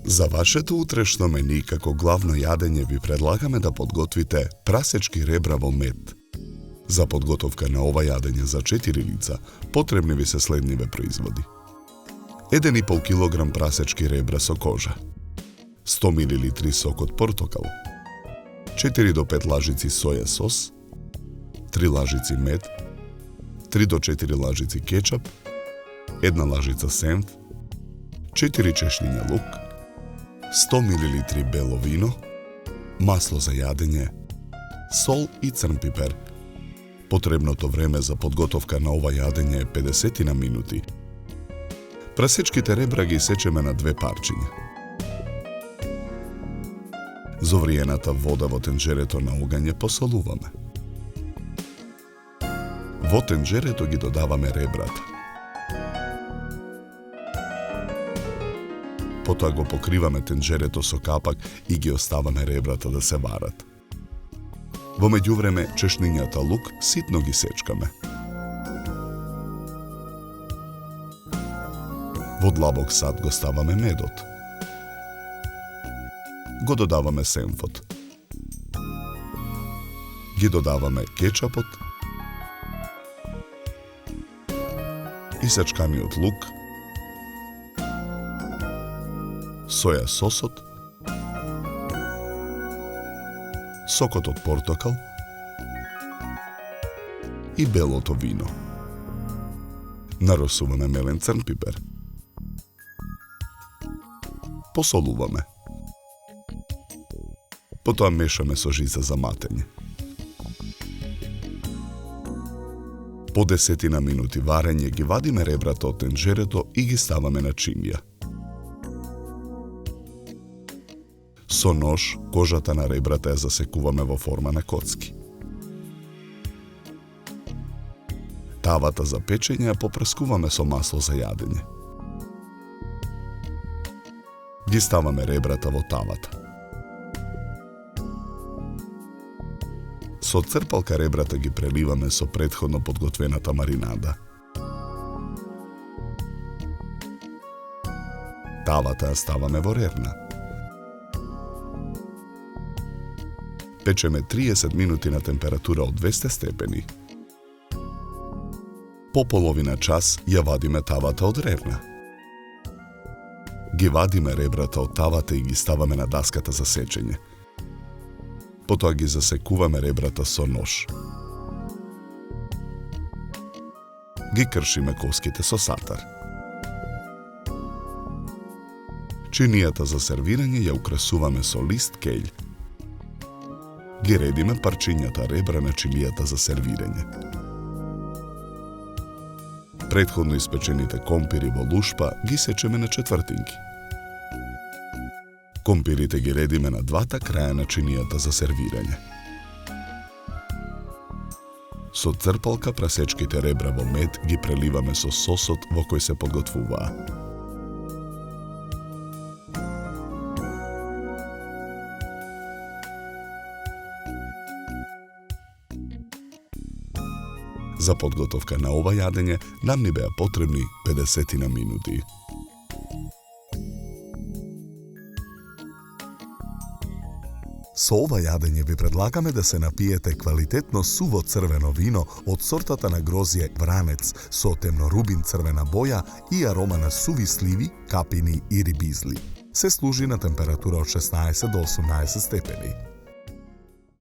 За вашето утрешно мени како главно јадење ви предлагаме да подготвите прасечки ребра во мед. За подготовка на ова јадење за 4 лица потребни ви се следниве производи: 1,5 кг прасечки ребра со кожа, 100 мл сок од портокал, 4 до 5 лажици соја сос, 3 лажици мед, 3 до 4 лажици кетчап, 1 лажица сенф, 4 чешниња лук, 100 мл бело вино, масло за јадење, сол и црн пипер. Потребното време за подготовка на ова јадење е 50 минути. Прасечките ребра ги сечеме на 2 парчиња. Зовриената вода во тенџерето на огање посолуваме. Во тенџерето ги додаваме ребрата. Потоа го покриваме тенџерето со капак и ги оставаме ребрата да се варат. Во меѓувреме чешнињата лук ситно ги сечкаме. Во длабок сад го ставаме медот. Го додаваме сенфот. Ги додаваме кетчапот, исечканиот лук, соја сосот, сокот од портокал и белото вино. Наросуваме мелен црн пипер. Посолуваме. Потоа мешаме со жица за матење. По 10 минути варење ги вадиме ребрата од тенџерето и ги ставаме на чимија. Со нож, кожата на ребрата ја засекуваме во форма на коцки. Тавата за печење ја попрскуваме со масло за јадење. Ги ставаме ребрата во тавата. Со црпалка ребрата ги преливаме со претходно подготвената маринада. Тавата ја ставаме во рерна. Печеме 30 минути на температура од 200 степени. По половина час ја вадиме тавата од рерна. Ги вадиме ребрата од тавата и ги ставаме на даската за сечење. Потоа ги засекуваме ребрата со нож. Ги кршиме коските со сатар. Чинијата за сервирање ја украсуваме со лист кељ. Ги редиме парчињата ребра на чинијата за сервирање. Претходно испечените компири во лушпа ги сечеме на четвртинки. Компирите ги редиме на двата краја на чинијата за сервирање. Со црпалка прасечките ребра во мед ги преливаме со сосот во кој се подготвуваа. За подготовка на ова јадење нам ни беа потребни 50 минути. Со ова јадење ви предлагаме да се напиете квалитетно суво црвено вино од сортата на грозје Вранец со темнорубин црвена боја и арома на суви сливи, капини и рибизли. Се служи на температура од 16 до 18 степени.